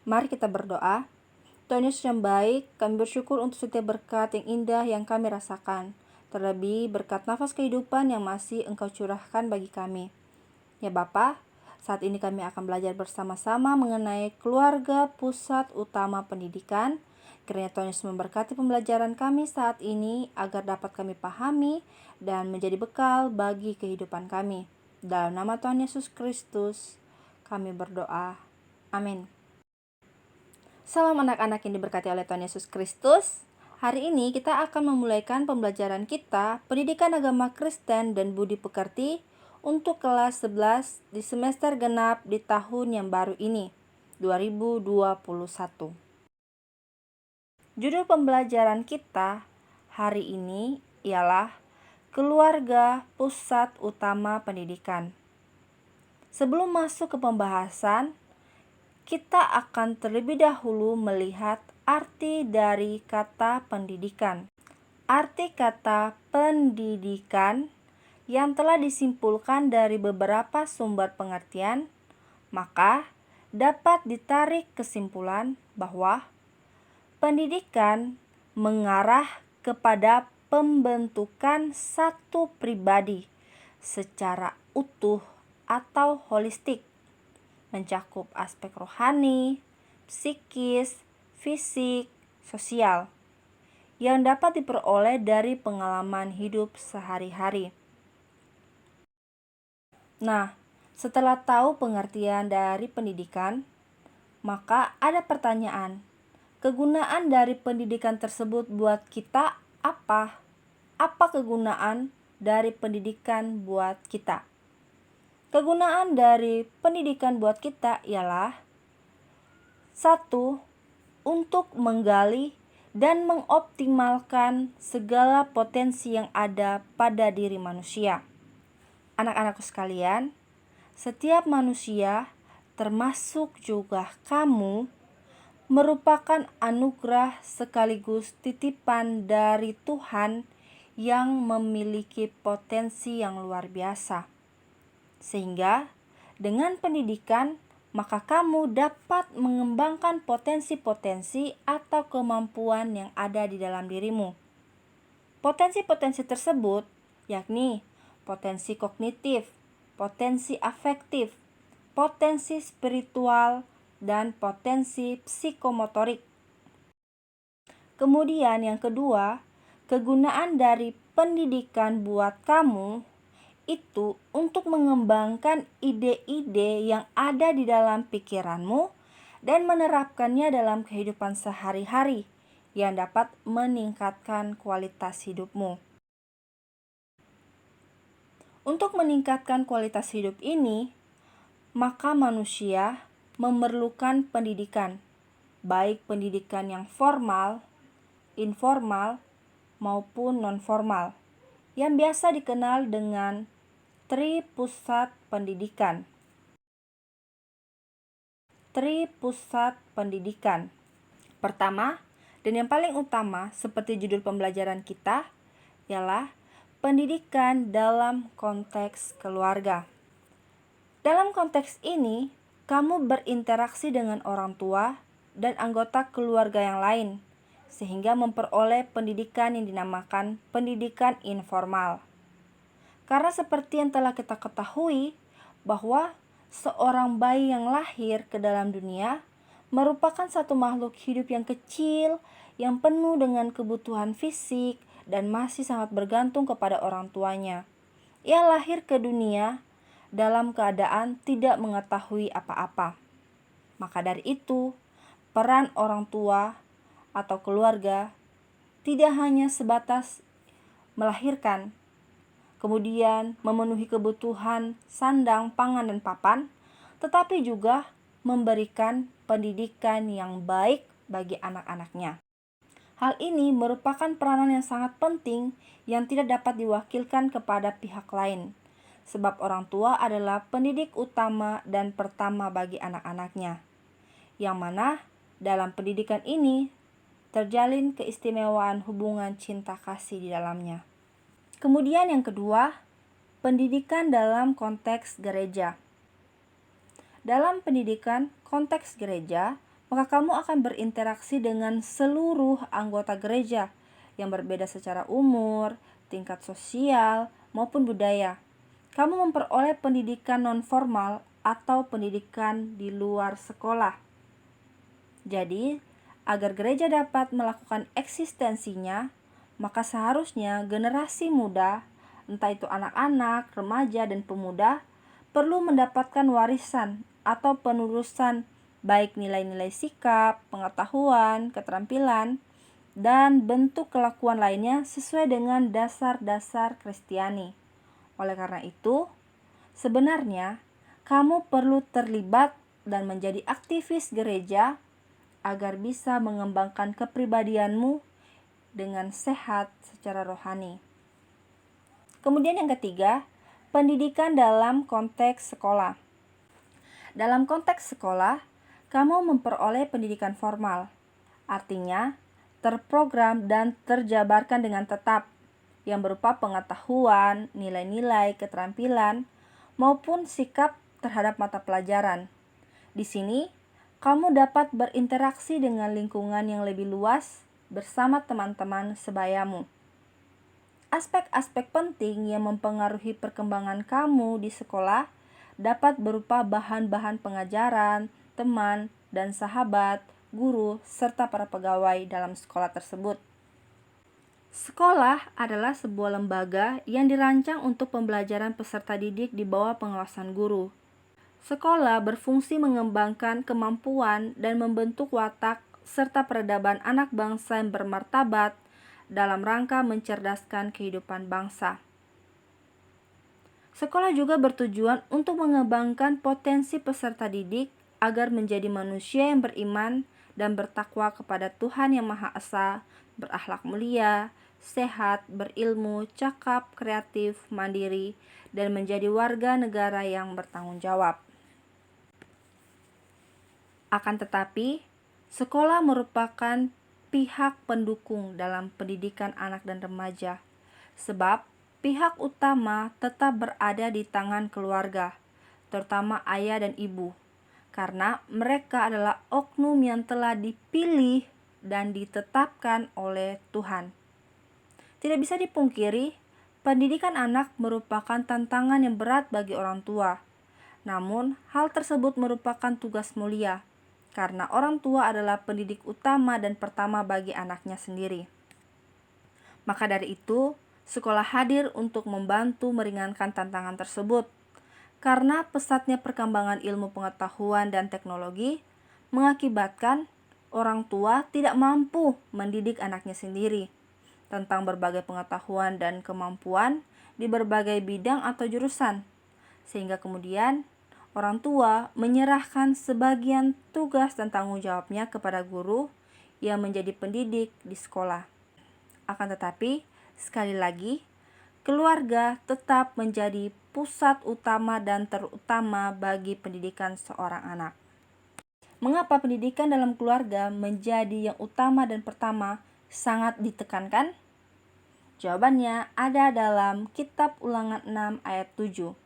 Mari kita berdoa. Tuhan Yesus yang baik, kami bersyukur untuk setiap berkat yang indah yang kami rasakan. Terlebih berkat nafas kehidupan yang masih Engkau curahkan bagi kami. Ya Bapa, saat ini kami akan belajar bersama-sama mengenai keluarga pusat utama pendidikan. Kiranya Tuhan Yesus memberkati pembelajaran kami saat ini agar dapat kami pahami dan menjadi bekal bagi kehidupan kami. Dalam nama Tuhan Yesus Kristus, kami berdoa. Amin. Salam anak-anak yang diberkati oleh Tuhan Yesus Kristus. Hari ini kita akan memulaikan pembelajaran kita Pendidikan Agama Kristen dan Budi Pekerti untuk kelas 11 di semester genap di tahun yang baru ini, 2021. Judul pembelajaran kita hari ini ialah Keluarga Pusat Utama Pendidikan. Sebelum masuk ke pembahasan, kita akan terlebih dahulu melihat arti dari kata pendidikan. Arti kata pendidikan yang telah disimpulkan dari beberapa sumber pengertian, maka dapat ditarik kesimpulan bahwa pendidikan mengarah kepada pembentukan satu pribadi secara utuh atau holistik, mencakup aspek rohani, psikis, fisik, sosial, yang dapat diperoleh dari pengalaman hidup sehari-hari. Nah, setelah tahu pengertian dari pendidikan, maka ada pertanyaan, kegunaan dari pendidikan tersebut buat kita apa? Apa kegunaan dari pendidikan buat kita? Kegunaan dari pendidikan buat kita ialah 1. Untuk menggali dan mengoptimalkan segala potensi yang ada pada diri manusia. Anak-anakku sekalian, setiap manusia, termasuk juga kamu, merupakan anugerah sekaligus titipan dari Tuhan yang memiliki potensi yang luar biasa. Sehingga dengan pendidikan, maka kamu dapat mengembangkan potensi-potensi atau kemampuan yang ada di dalam dirimu. Potensi-potensi tersebut yakni potensi kognitif, potensi afektif, potensi spiritual, dan potensi psikomotorik. Kemudian yang kedua, kegunaan dari pendidikan buat kamu itu untuk mengembangkan ide-ide yang ada di dalam pikiranmu dan menerapkannya dalam kehidupan sehari-hari yang dapat meningkatkan kualitas hidupmu. Untuk meningkatkan kualitas hidup ini, maka manusia memerlukan pendidikan, baik pendidikan yang formal, informal, maupun non-formal, yang biasa dikenal dengan Tri Pusat Pendidikan. Tri Pusat Pendidikan. Pertama, dan yang paling utama seperti judul pembelajaran kita, ialah pendidikan dalam konteks keluarga. Dalam konteks ini, kamu berinteraksi dengan orang tua dan anggota keluarga yang lain, sehingga memperoleh pendidikan yang dinamakan pendidikan informal. Karena seperti yang telah kita ketahui, bahwa seorang bayi yang lahir ke dalam dunia merupakan satu makhluk hidup yang kecil, yang penuh dengan kebutuhan fisik, dan masih sangat bergantung kepada orang tuanya. Ia lahir ke dunia dalam keadaan tidak mengetahui apa-apa. Maka dari itu, peran orang tua atau keluarga tidak hanya sebatas melahirkan, kemudian memenuhi kebutuhan sandang, pangan, dan papan, tetapi juga memberikan pendidikan yang baik bagi anak-anaknya. Hal ini merupakan peranan yang sangat penting yang tidak dapat diwakilkan kepada pihak lain, sebab orang tua adalah pendidik utama dan pertama bagi anak-anaknya, yang mana dalam pendidikan ini terjalin keistimewaan hubungan cinta kasih di dalamnya. Kemudian yang kedua, pendidikan dalam konteks gereja. Dalam pendidikan konteks gereja, maka kamu akan berinteraksi dengan seluruh anggota gereja yang berbeda secara umur, tingkat sosial, maupun budaya. Kamu memperoleh pendidikan non-formal atau pendidikan di luar sekolah. Jadi, agar gereja dapat melakukan eksistensinya, maka seharusnya generasi muda, entah itu anak-anak, remaja, dan pemuda, perlu mendapatkan warisan atau penerusan baik nilai-nilai sikap, pengetahuan, keterampilan, dan bentuk kelakuan lainnya sesuai dengan dasar-dasar Kristiani. Oleh karena itu, sebenarnya kamu perlu terlibat dan menjadi aktivis gereja agar bisa mengembangkan kepribadianmu dengan sehat secara rohani. Kemudian yang ketiga, pendidikan dalam konteks sekolah. Dalam konteks sekolah, kamu memperoleh pendidikan formal, artinya terprogram dan terjabarkan dengan tetap, yang berupa pengetahuan, nilai-nilai, keterampilan, maupun sikap terhadap mata pelajaran. Di sini, kamu dapat berinteraksi dengan lingkungan yang lebih luas bersama teman-teman sebayamu. Aspek-aspek penting yang mempengaruhi perkembangan kamu di sekolah dapat berupa bahan-bahan pengajaran, teman, dan sahabat, guru, serta para pegawai dalam sekolah tersebut. Sekolah adalah sebuah lembaga yang dirancang untuk pembelajaran peserta didik di bawah pengawasan guru. Sekolah berfungsi mengembangkan kemampuan dan membentuk watak serta peradaban anak bangsa yang bermartabat dalam rangka mencerdaskan kehidupan bangsa. Sekolah juga bertujuan untuk mengembangkan potensi peserta didik agar menjadi manusia yang beriman dan bertakwa kepada Tuhan Yang Maha Esa, berakhlak mulia, sehat, berilmu, cakap, kreatif, mandiri, dan menjadi warga negara yang bertanggung jawab. Akan tetapi, sekolah merupakan pihak pendukung dalam pendidikan anak dan remaja, sebab pihak utama tetap berada di tangan keluarga, terutama ayah dan ibu, karena mereka adalah oknum yang telah dipilih dan ditetapkan oleh Tuhan. Tidak bisa dipungkiri, pendidikan anak merupakan tantangan yang berat bagi orang tua. Namun, hal tersebut merupakan tugas mulia, karena orang tua adalah pendidik utama dan pertama bagi anaknya sendiri. Maka dari itu, sekolah hadir untuk membantu meringankan tantangan tersebut, karena pesatnya perkembangan ilmu pengetahuan dan teknologi mengakibatkan orang tua tidak mampu mendidik anaknya sendiri tentang berbagai pengetahuan dan kemampuan di berbagai bidang atau jurusan, sehingga kemudian orang tua menyerahkan sebagian tugas dan tanggung jawabnya kepada guru yang menjadi pendidik di sekolah. Akan tetapi, sekali lagi, keluarga tetap menjadi pusat utama dan terutama bagi pendidikan seorang anak. Mengapa pendidikan dalam keluarga menjadi yang utama dan pertama sangat ditekankan? Jawabannya ada dalam Kitab Ulangan 6 ayat 7.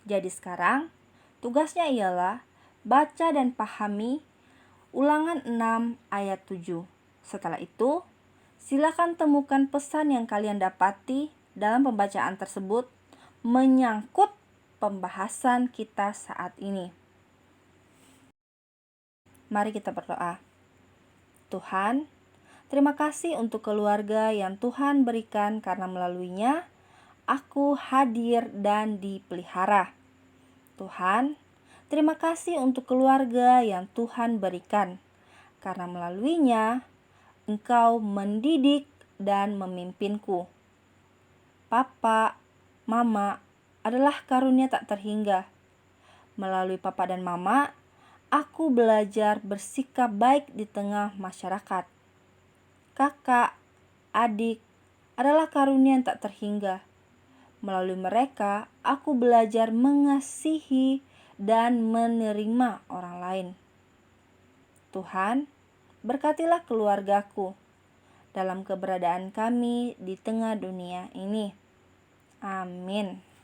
Jadi sekarang, tugasnya ialah baca dan pahami Ulangan 6 ayat 7. Setelah itu, silakan temukan pesan yang kalian dapati dalam pembacaan tersebut menyangkut pembahasan kita saat ini. Mari kita berdoa. Tuhan, terima kasih untuk keluarga yang Tuhan berikan karena melaluinya aku hadir dan dipelihara. Tuhan, terima kasih untuk keluarga yang Tuhan berikan, karena melaluinya Engkau mendidik dan memimpinku. Papa, Mama adalah karunia tak terhingga. Melalui Papa dan Mama, aku belajar bersikap baik di tengah masyarakat. Kakak, adik adalah karunia yang tak terhingga. Melalui mereka, aku belajar mengasihi dan menerima orang lain. Tuhan, berkatilah keluargaku dalam keberadaan kami di tengah dunia ini. Amin.